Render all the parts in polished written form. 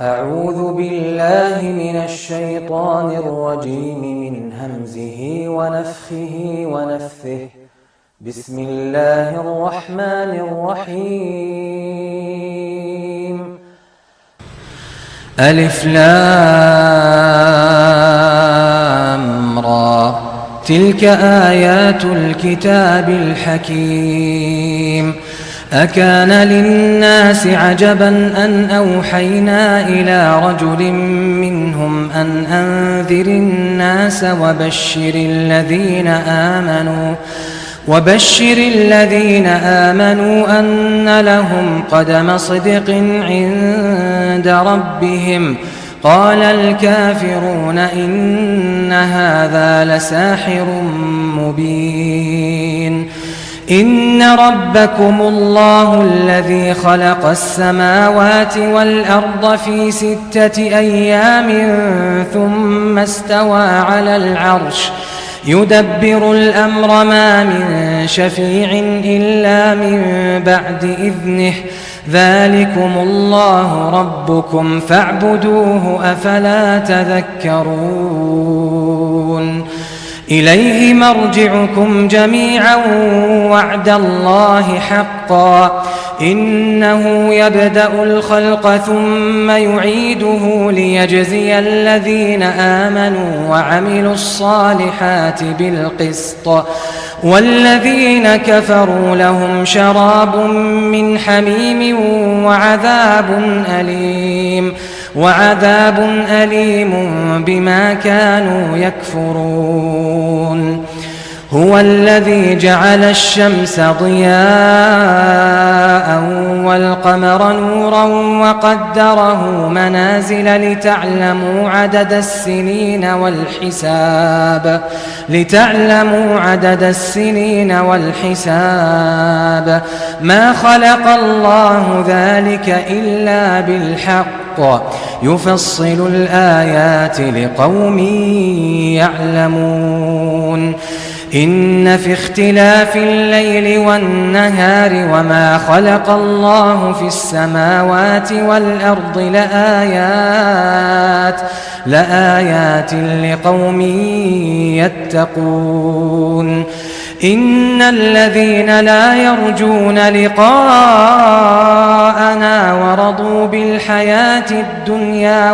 أعوذ بالله من الشيطان الرجيم من همزه ونفخه ونفثه. بسم الله الرحمن الرحيم. ألف لام را، تلك آيات الكتاب الحكيم. أكان للناس عجبا أن أوحينا إلى رجل منهم أن أنذر الناس وبشر الذين آمنوا أن لهم قدم صدق عند ربهم. قال الكافرون إن هذا لساحر مبين. إن ربكم الله الذي خلق السماوات والأرض في 6 أيام ثم استوى على العرش يدبر الأمر ما من شفيع إلا من بعد إذنه. ذلكم الله ربكم فاعبدوه أفلا تذكرون. إليه مرجعكم جميعا وعد الله حقا. إنه يبدأ الخلق ثم يعيده ليجزي الذين آمنوا وعملوا الصالحات بالقسط، والذين كفروا لهم شراب من حميم وعذاب أليم بما كانوا يكفرون. هو الذي جعل الشمس ضياء والقمر نورا وقدره منازل لتعلموا عدد السنين والحساب. ما خلق الله ذلك إلا بالحق يفصل الآيات لقوم يعلمون. إن في اختلاف الليل والنهار وما خلق الله في السماوات والأرض لآيات لقوم يتقون. إن الذين لا يرجون لقاءنا ورضوا بالحياة الدنيا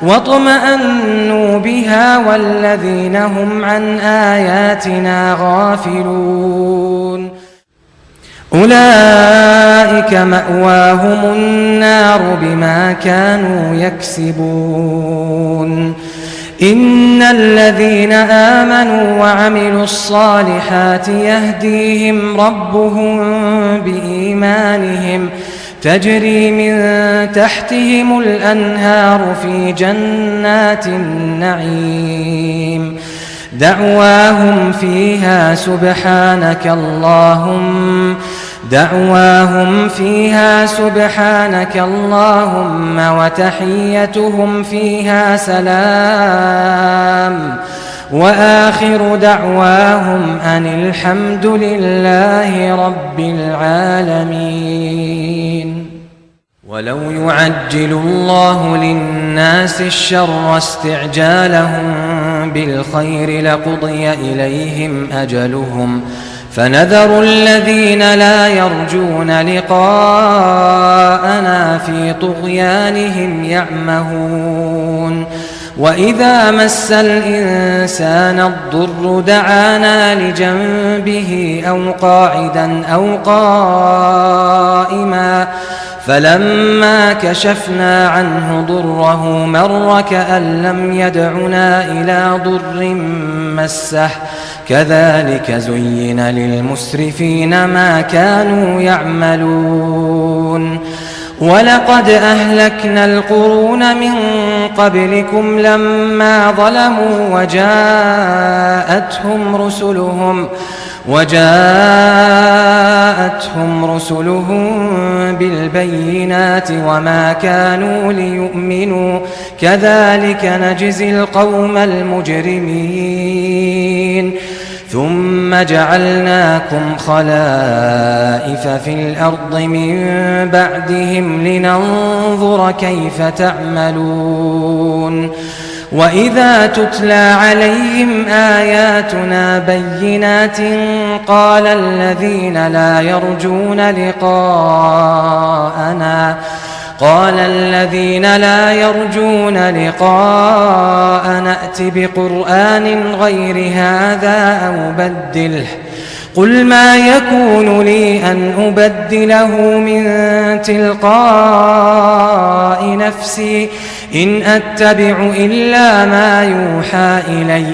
واطمأنوا بها والذين هم عن آياتنا غافلون أولئك مأواهم النار بما كانوا يكسبون. إن الذين آمنوا وعملوا الصالحات يهديهم ربهم بإيمانهم تجري من تحتهم الأنهار في جنات النعيم. دعواهم فيها سبحانك اللهم وتحيتهم فيها سلام. وآخر دعواهم أن الحمد لله رب العالمين. ولو يعجل الله للناس الشر استعجالهم بالخير لقضي إليهم أجلهم، فنذر الذين لا يرجون لقاءنا في طغيانهم يعمهون. وإذا مس الإنسان الضر دعانا لجنبه أو قاعدا أو قائما، فلما كشفنا عنه ضره مر كأن لم يدعنا إلى ضر مسه. كذلك زين للمسرفين ما كانوا يعملون. ولقد أهلكنا القرون من قبلكم لما ظلموا وجاءتهم رسلهم بالبينات وما كانوا ليؤمنوا. كذلك نجزي القوم المجرمين. ثم جعلناكم خلائف في الأرض من بعدهم لننظر كيف تعملون وإذا تتلى عليهم آياتنا بينات قال الذين لا يرجون لقاءنا ائت بقرآن غير هذا أو بدله قل ما يكون لي أن أبدله من تلقاء نفسي إن أتبع إلا ما يوحى إلي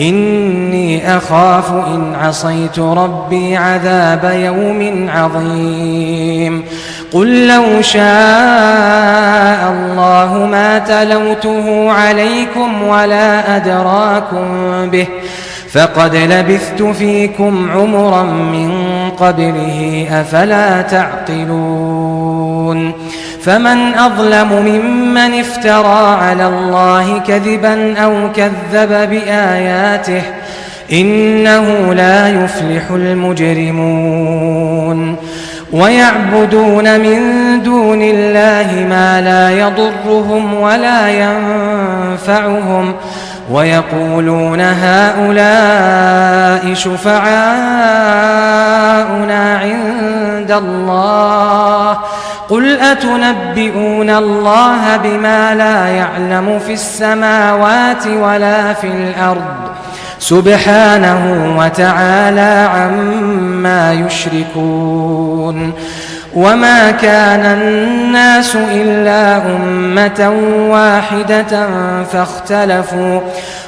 إني أخاف إن عصيت ربي عذاب يوم عظيم قل لو شاء الله ما تلوته عليكم ولا أدراكم به فقد لبثت فيكم عمرا من قبله أفلا تعقلون فمن أظلم ممن افترى على الله كذبا أو كذب بآياته إنه لا يفلح المجرمون ويعبدون من دون الله ما لا يضرهم ولا ينفعهم ويقولون هؤلاء شفعاؤنا عند الله قل أتنبئون الله بما لا يعلم في السماوات ولا في الأرض سبحانه وتعالى عما يشركون وما كان الناس إلا أمة واحدة فاختلفوا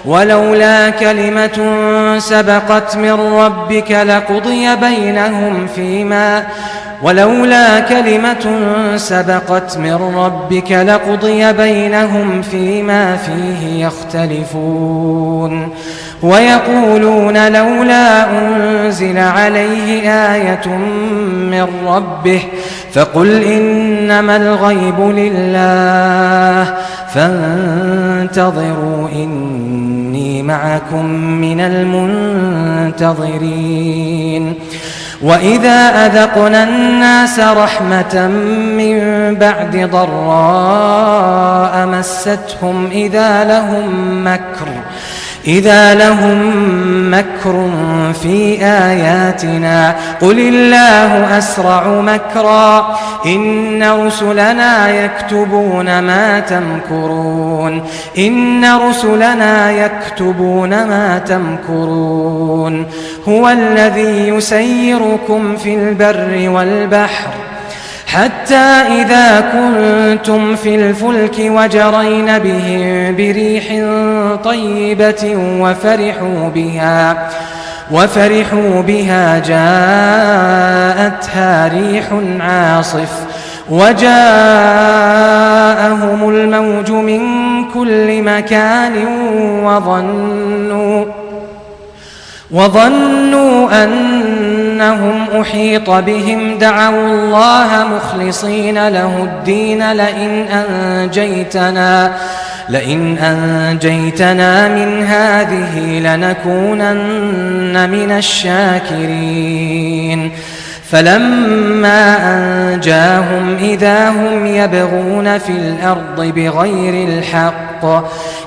ولولا كلمة سبقت من ربك لقضي بينهم فيما فيه يختلفون ويقولون لولا أنزل عليه آية من ربه فقل إنما الغيب لله فانتظروا إني معكم من المنتظرين وإذا أذقنا الناس رحمة من بعد ضراء مستهم إذا لهم مكر في آياتنا قل الله أسرع مكرا إن رسلنا يكتبون ما تمكرون هو الذي يسيركم في البر والبحر حتى إذا كنتم في الفلك وجرين بهم بريح طيبة وفرحوا بها جاءتها ريح عاصف وجاءهم الموج من كل مكان وظنوا أنهم أحيط بهم دعوا الله مخلصين له الدين لئن أنجيتنا من هذه لنكونن من الشاكرين فلما أنجاهم إذا هم يبغون في الأرض بغير الحق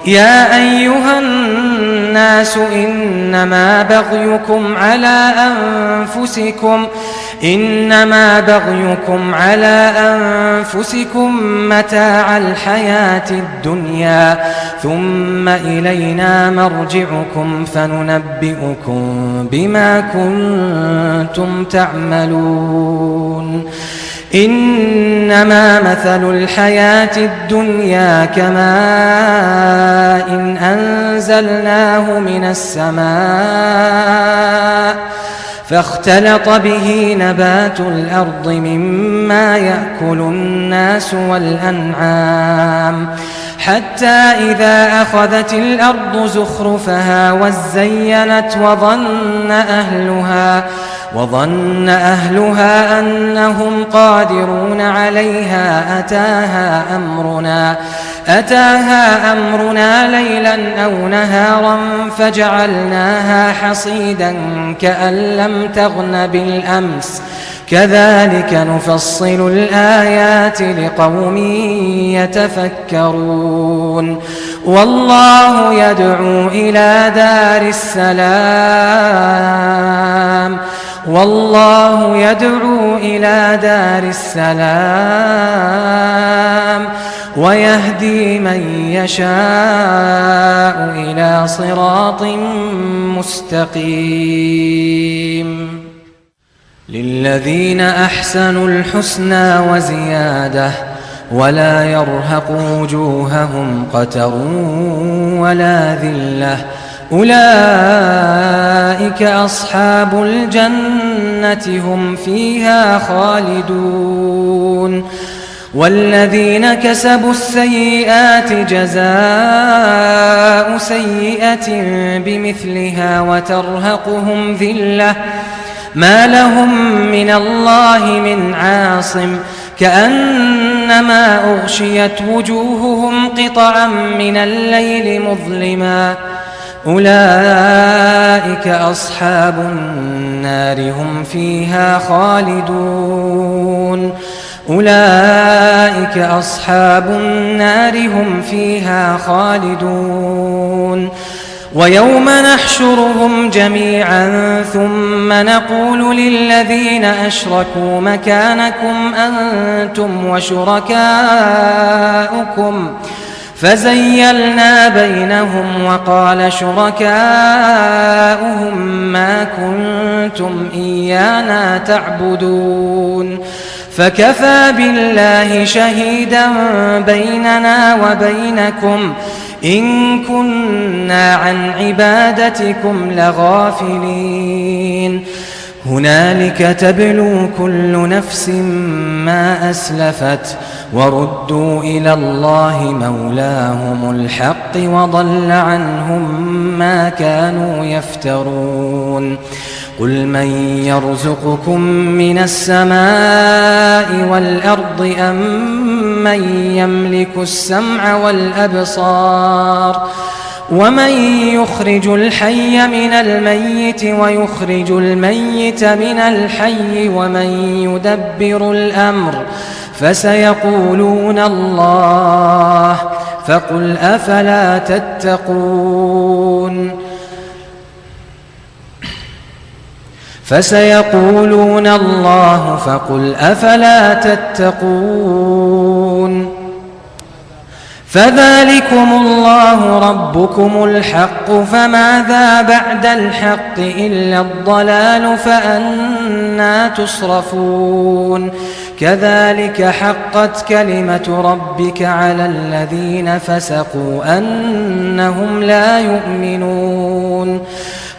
يا أيها الناس إنما بغيكم على أنفسكم متاع الحياة الدنيا ثم إلينا مرجعكم فننبئكم بما كنتم تعملون إنما مثل الحياة الدنيا كماء إن أنزلناه من السماء فاختلط به نبات الأرض مما يأكل الناس والأنعام حتى إذا أخذت الأرض زخرفها وزينت وظن أهلها أنهم قادرون عليها أتاها أمرنا أتاها أمرنا ليلا أو نهارا فجعلناها حصيدا كأن لم تغن بالأمس كذلك نفصل الآيات لقوم يتفكرون والله يدعو إلى دار السلام والله يدعو إلى دار السلام ويهدي من يشاء إلى صراط مستقيم للذين أحسنوا الحسنى وزيادة ولا يرهق وجوههم قتر ولا ذلة أولئك أصحاب الجنة هم فيها خالدون والذين كسبوا السيئات جزاء سيئة بمثلها وترهقهم ذلة ما لهم من الله من عاصم كأنما أغشيت وجوههم قطعا من الليل مظلما أولئك أصحاب النار هم فيها خالدون أولئك أصحاب النار هم فيها خالدون ويوم نحشرهم جميعا ثم نقول للذين أشركوا مكانكم أنتم وشركاؤكم فزيلنا بينهم وقال شركاؤهم ما كنتم إيانا تعبدون فكفى بالله شهيدا بيننا وبينكم إن كنا عن عبادتكم لغافلين هنالك تبلو كل نفس ما أسلفت وردوا إلى الله مولاهم الحق وضل عنهم ما كانوا يفترون قل من يرزقكم من السماء والأرض أم من يملك السمع والأبصار ومن يخرج الحي من الميت ويخرج الميت من الحي ومن يدبر الأمر فسيقولون الله فقل أفلا تتقون فسيقولون الله فقل أفلا تتقون فذلكم الله ربكم الحق فماذا بعد الحق إلا الضلال فأنى تصرفون كذلك حقت كلمة ربك على الذين فسقوا أنهم لا يؤمنون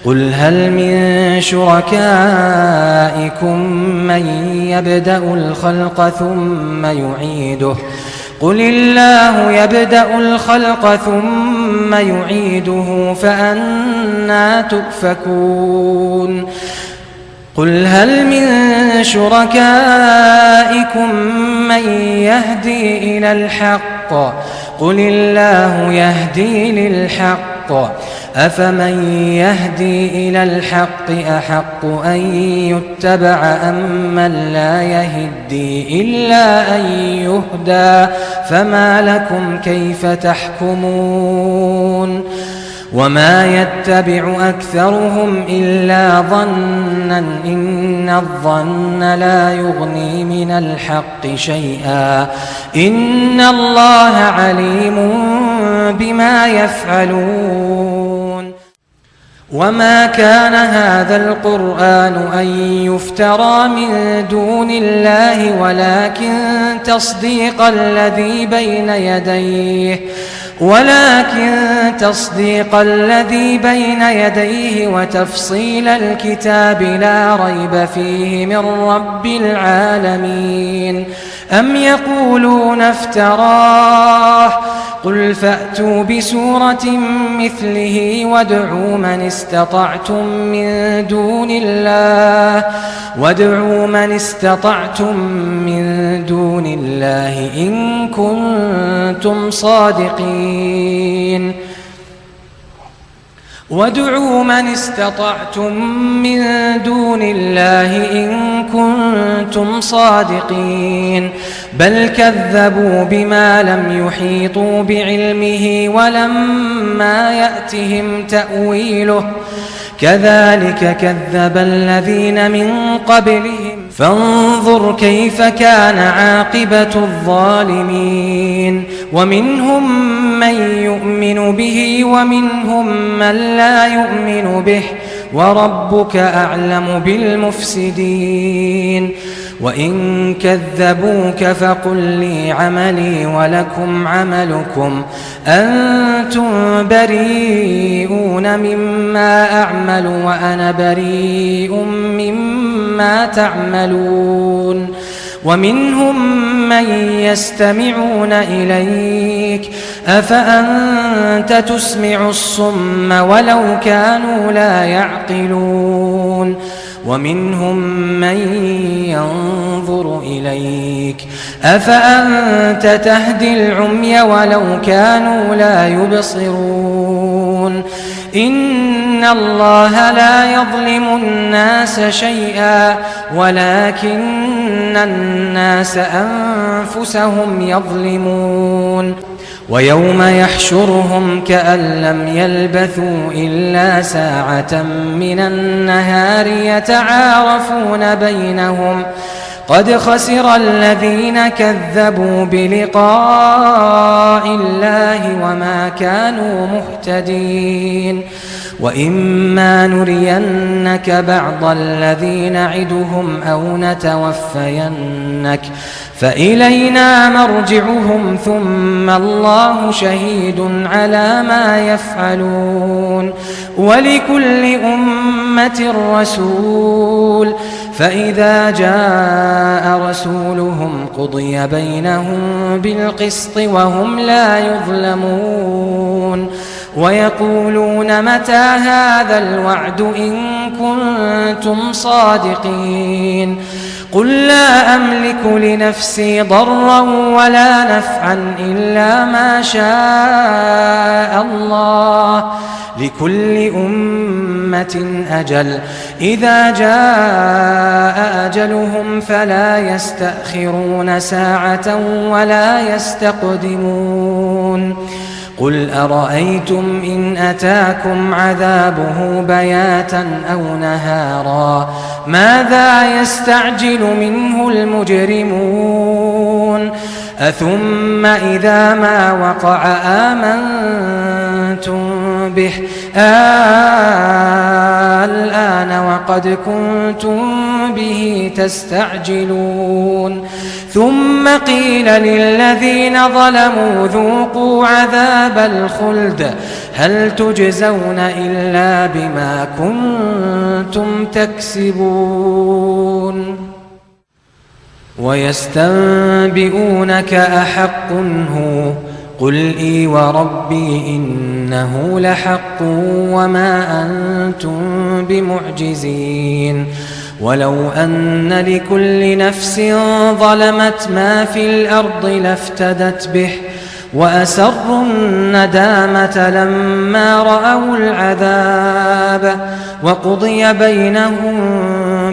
قل هل من شركائكم من يبدأ الخلق ثم يعيده قل الله يبدأ الخلق ثم يعيده فأنى تؤفكون قل هل من شركائكم من يهدي إلى الحق قل الله يهدي للحق أفمن يهدي إلى الحق أحق أن يتبع أم من لا يهدي إلا أن يهدى فما لكم كيف تحكمون وما يتبع أكثرهم إلا ظنا إن الظن لا يغني من الحق شيئا إن الله عليم بما يفعلون وما كان هذا القرآن أن يفترى من دون الله ولكن تصديق الذي بين يديه وتفصيل الكتاب لا ريب فيه من رب العالمين أم يقولون افتراه قل فأتوا بسورة مثله وادعوا من استطعتم من دون الله إن كنتم صادقين وادعوا من استطعتم من دون الله إن كنتم صادقين بل كذبوا بما لم يحيطوا بعلمه ولما يأتهم تأويله كذلك كذب الذين من قبلهم فانظر كيف كان عاقبة الظالمين ومنهم من يؤمن به ومنهم من لا يؤمن به وربك أعلم بالمفسدين وإن كذبوك فقل لي عملي ولكم عملكم أنتم بريئون مما أعمل وأنا بريء مما تعملون ومنهم من يستمعون إليك أفأنت تسمع الصم ولو كانوا لا يعقلون ومنهم من ينظر إليك أفأنت تهدي العمي ولو كانوا لا يبصرون إن الله لا يظلم الناس شيئا ولكن الناس أنفسهم يظلمون ويوم يحشرهم كأن لم يلبثوا إلا ساعة من النهار يتعارفون بينهم قد خسر الذين كذبوا بلقاء الله وما كانوا مهتدين وإما نرينك بعض الذي نعدهم أو نتوفينك فإلينا مرجعهم ثم الله شهيد على ما يفعلون ولكل أمة رسول فإذا جاء رسولهم قضي بينهم بالقسط وهم لا يظلمون ويقولون متى هذا الوعد إن كنتم صادقين قل لا أملك لنفسي ضرا ولا نفعا إلا ما شاء الله لكل أمة أجل إذا جاء أجلهم فلا يستأخرون ساعة ولا يستقدمون قل أرأيتم إن أتاكم عذابه بياتا أو نهارا ماذا يستعجل منه المجرمون أثم إذا ما وقع آمنتم به الآن وقد كنتم به تستعجلون ثم قيل للذين ظلموا ذوقوا عذاب الخلد هل تجزون إلا بما كنتم تكسبون ويستنبئونك أحق هو قل إي وربي إنه لحق وما أنتم بمعجزين ولو أن لكل نفس ظلمت ما في الأرض لافتدت به وأسروا الندامة لما رأوا العذاب وقضي بينهم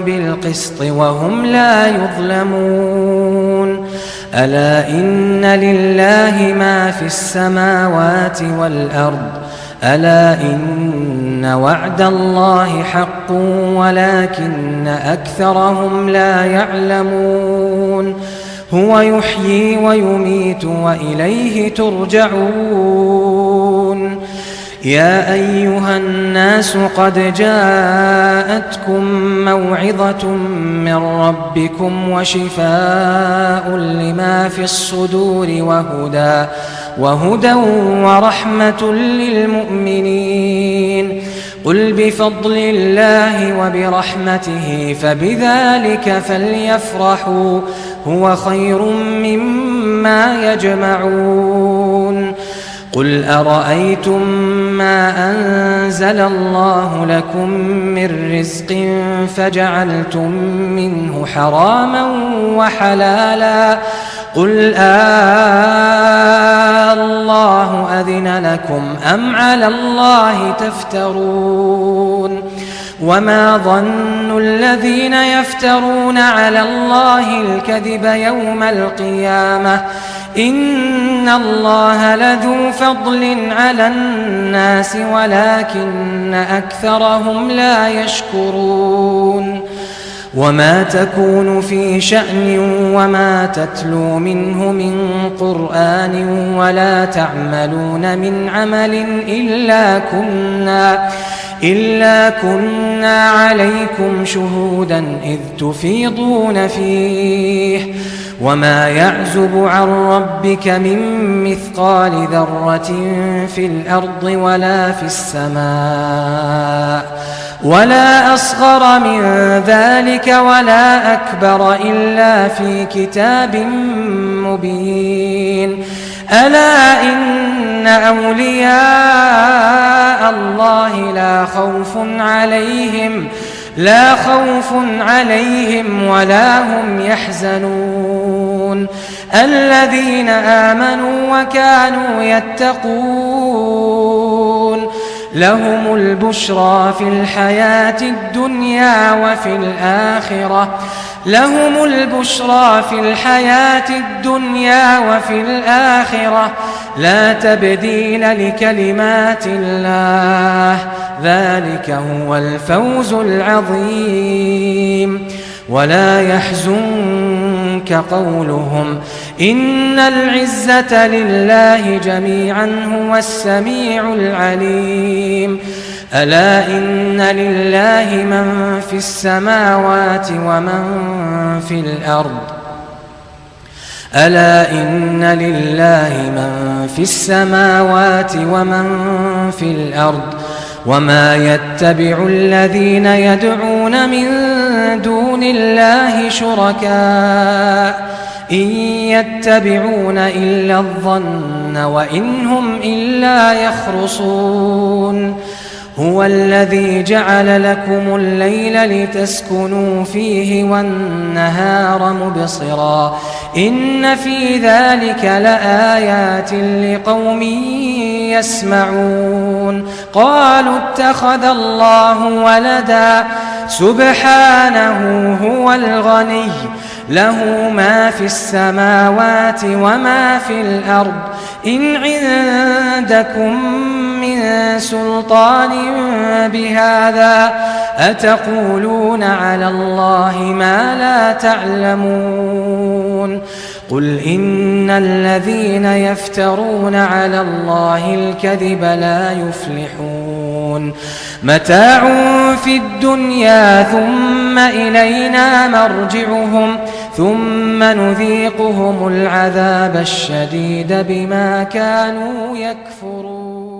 بالقسط وهم لا يظلمون ألا إن لله ما في السماوات والأرض ألا إن وعد الله حق ولكن أكثرهم لا يعلمون هو يحيي ويميت وإليه ترجعون يا أيها الناس قد جاءتكم موعظة من ربكم وشفاء لما في الصدور وهدى ورحمة للمؤمنين قل بفضل الله وبرحمته فبذلك فليفرحوا هو خير مما يجمعون قل أرأيتم ما أنزل الله لكم من رزق فجعلتم منه حراما وحلالا قل الله أذن لكم أم على الله تفترون وما ظن الذين يفترون على الله الكذب يوم القيامة إن الله لذو فضل على الناس ولكن أكثرهم لا يشكرون وما تكون في شأن وما تتلو منه من قرآن ولا تعملون من عمل إلا كنا عليكم شهودا إذ تفيضون فيه وما يعزب عن ربك من مثقال ذرة في الأرض ولا في السماء ولا أصغر من ذلك ولا أكبر إلا في كتاب مبين ألا إن أولياء الله لا خوف عليهم ولا هم يحزنون الذين آمنوا وكانوا يتقون لهم البشرى في الحياة الدنيا وفي الآخرة لا تبديل لكلمات الله ذلك هو الفوز العظيم ولا يحزنك قولهم إن العزة لله جميعا هو السميع العليم ألا إن لله من في السماوات ومن في الأرض وما يتبع الذين يدعون من دون الله شركاء إن يتبعون إلا الظن وإن هم إلا يخرصون هو الذي جعل لكم الليل لتسكنوا فيه والنهار مبصرا إن في ذلك لآيات لقوم يسمعون قالوا اتخذ الله ولدا سبحانه هو الغني له ما في السماوات وما في الأرض إن عندكم من سلطان بهذا أتقولون على الله ما لا تعلمون قل إن الذين يفترون على الله الكذب لا يفلحون متاع في الدنيا ثم إلينا مرجعهم ثم نذيقهم العذاب الشديد بما كانوا يكفرون.